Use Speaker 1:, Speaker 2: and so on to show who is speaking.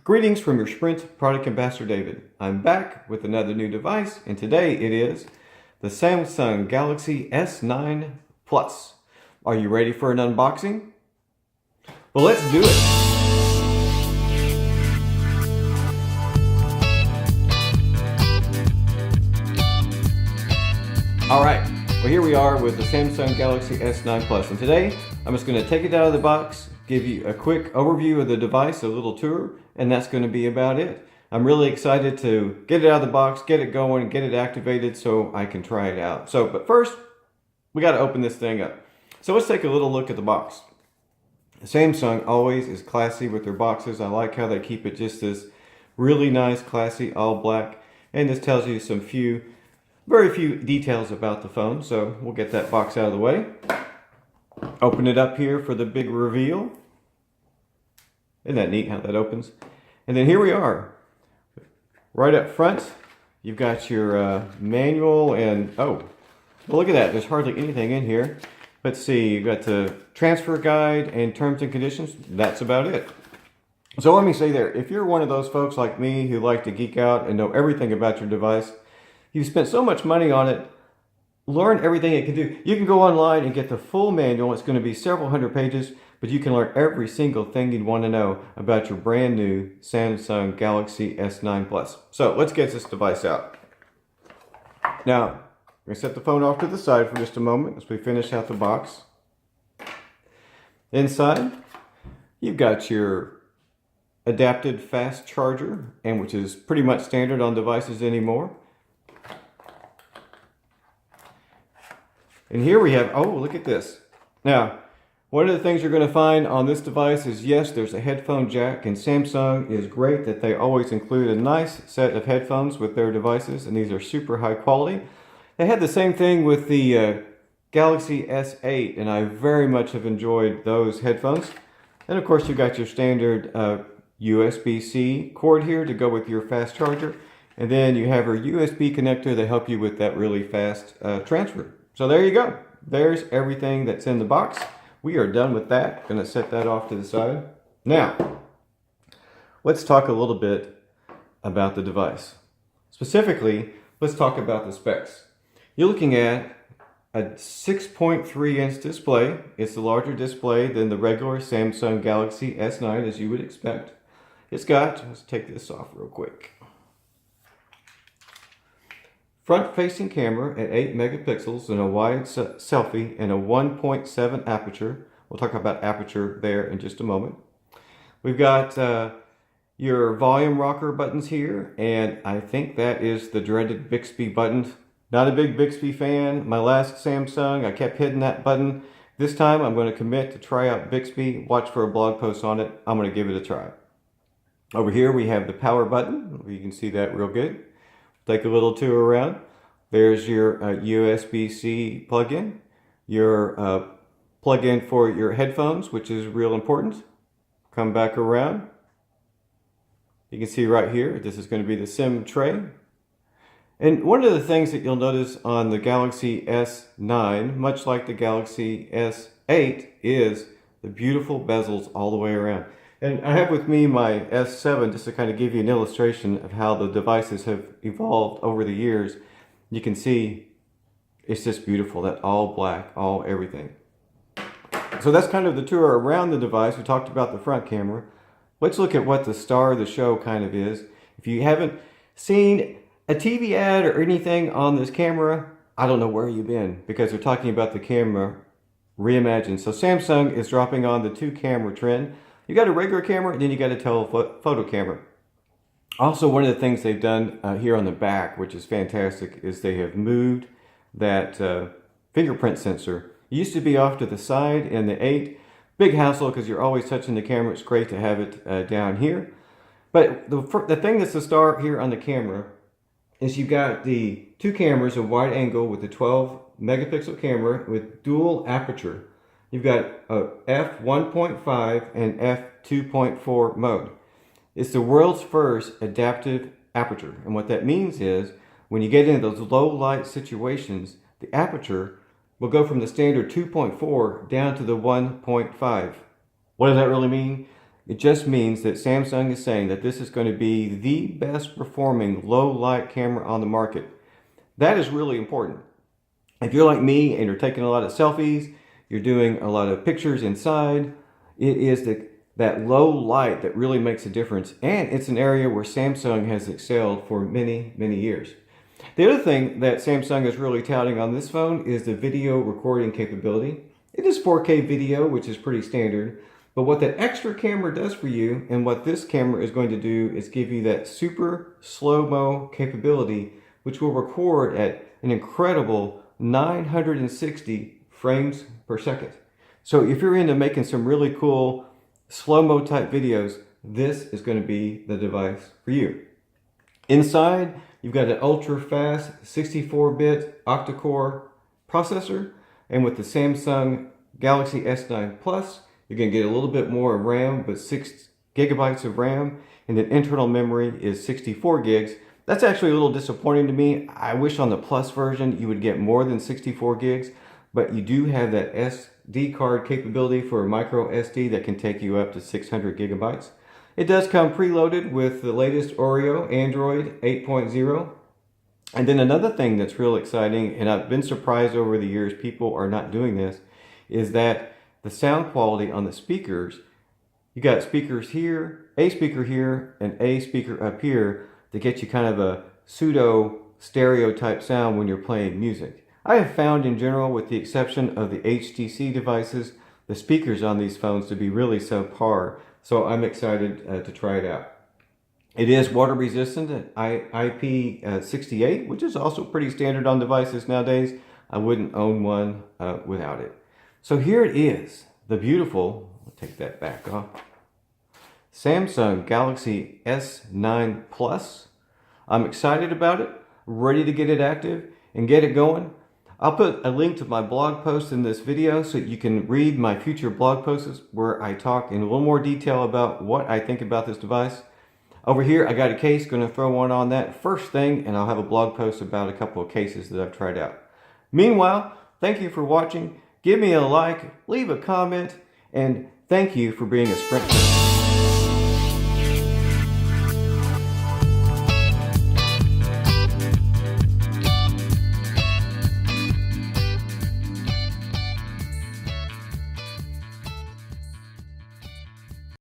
Speaker 1: Greetings from your Sprint product ambassador David. I'm back with another new device, and today it is the Samsung Galaxy S9 Plus. Are you ready for an unboxing? Well, let's do it. Alright, well here we are with the Samsung Galaxy S9 Plus, and today I'm just going to take it out of the box, give you a quick overview of the device, a little tour, and that's going to be about it. I'm really excited to get it out of the box, get it going, get it activated so I can try it out. But first, we got to open this thing up. So let's take a little look at the box. Samsung always is classy with their boxes. I like how they keep it just this really nice, classy, all black. And this tells you some very few details about the phone. So we'll get that box out of the way. Open it up here for the big reveal. Isn't that neat how that opens? And then here we are. Right up front, you've got your manual and, oh, well, look at that. There's hardly anything in here. Let's see, you've got the transfer guide and terms and conditions. That's about it. So let me say there, if you're one of those folks like me who like to geek out and know everything about your device, you've spent so much money on it, learn everything it can do. You can go online and get the full manual. It's going to be several hundred pages, but you can learn every single thing you'd want to know about your brand new Samsung Galaxy S9 Plus. So let's get this device out. Now, I'm going to set the phone off to the side for just a moment as we finish out the box. Inside, you've got your adapted fast charger, and which is pretty much standard on devices anymore. And here we have, oh, look at this. Now, one of the things you're going to find on this device is, yes, there's a headphone jack, and Samsung is great that they always include a nice set of headphones with their devices, and these are super high quality. They had the same thing with the Galaxy S8, and I very much have enjoyed those headphones. And of course, you've got your standard USB-C cord here to go with your fast charger, and then you have your USB connector to help you with that really fast transfer. So there you go. There's everything that's in the box. We are done with that. Going to set that off to the side. Now, let's talk a little bit about the device. Specifically, let's talk about the specs. You're looking at a 6.3-inch display. It's a larger display than the regular Samsung Galaxy S9, as you would expect. It's got, let's take this off real quick. Front-facing camera at 8 megapixels and a wide selfie and a 1.7 aperture. We'll talk about aperture there in just a moment. We've got your volume rocker buttons here, and I think that is the dreaded Bixby button. Not a big Bixby fan. My last Samsung, I kept hitting that button. This time I'm going to commit to try out Bixby. Watch for a blog post on it. I'm going to give it a try. Over here we have the power button. You can see that real good. Take a little tour around. There's your USB-C plug-in, your plug-in for your headphones, which is real important. Come back around. You can see right here, this is going to be the SIM tray. And one of the things that you'll notice on the Galaxy S9, much like the Galaxy S8, is the beautiful bezels all the way around. And I have with me my S7 just to kind of give you an illustration of how the devices have evolved over the years. You can see it's just beautiful, that all black, all everything. So that's kind of the tour around the device. We talked about the front camera. Let's look at what the star of the show kind of is. If you haven't seen a TV ad or anything on this camera, I don't know where you've been, because they're talking about the camera reimagined. So Samsung is dropping on the 2-camera trend. You got a regular camera, and then you got a telephoto camera. Also, one of the things they've done here on the back, which is fantastic, is they have moved that fingerprint sensor. It used to be off to the side in the 8. Big hassle because you're always touching the camera. It's great to have it down here. But the thing that's the star here on the camera is you've got the 2 cameras, a wide angle with a 12 megapixel camera with dual aperture. You've got a f1.5 and f2.4 mode. It's the world's first adaptive aperture. And what that means is when you get into those low light situations, the aperture will go from the standard 2.4 down to the 1.5. What does that really mean? It just means that Samsung is saying that this is going to be the best performing low light camera on the market. That is really important. If you're like me and you're taking a lot of selfies, you're doing a lot of pictures inside, it is that low light that really makes a difference. And it's an area where Samsung has excelled for many, many years. The other thing that Samsung is really touting on this phone is the video recording capability. It is 4K video, which is pretty standard. But what that extra camera does for you, and what this camera is going to do, is give you that super slow-mo capability, which will record at an incredible 960 frames per second. So if you're into making some really cool slow-mo type videos, this is going to be the device for you. Inside, you've got an ultra-fast 64-bit octa-core processor, and with the Samsung Galaxy S9 Plus, you're going to get a little bit more RAM, but 6 gigabytes of RAM, and the internal memory is 64 gigs. That's actually a little disappointing to me. I wish on the Plus version you would get more than 64 gigs, but you do have that SD card capability for a micro SD that can take you up to 600 gigabytes. It does come preloaded with the latest Oreo Android 8.0. And then another thing that's real exciting, and I've been surprised over the years people are not doing this, is that the sound quality on the speakers, you got speakers here, a speaker here, and a speaker up here to get you kind of a pseudo stereo type sound when you're playing music. I have found in general, with the exception of the HTC devices, the speakers on these phones to be really subpar, so I'm excited to try it out. It is water resistant at IP68, which is also pretty standard on devices nowadays. I wouldn't own one without it. So here it is, the beautiful, I'll take that back off, Samsung Galaxy S9 Plus. I'm excited about it, ready to get it active and get it going. I'll put a link to my blog post in this video so you can read my future blog posts where I talk in a little more detail about what I think about this device. Over here, I got a case, going to throw one on that first thing, and I'll have a blog post about a couple of cases that I've tried out. Meanwhile, thank you for watching. Give me a like, leave a comment, and thank you for being a Sprint fan.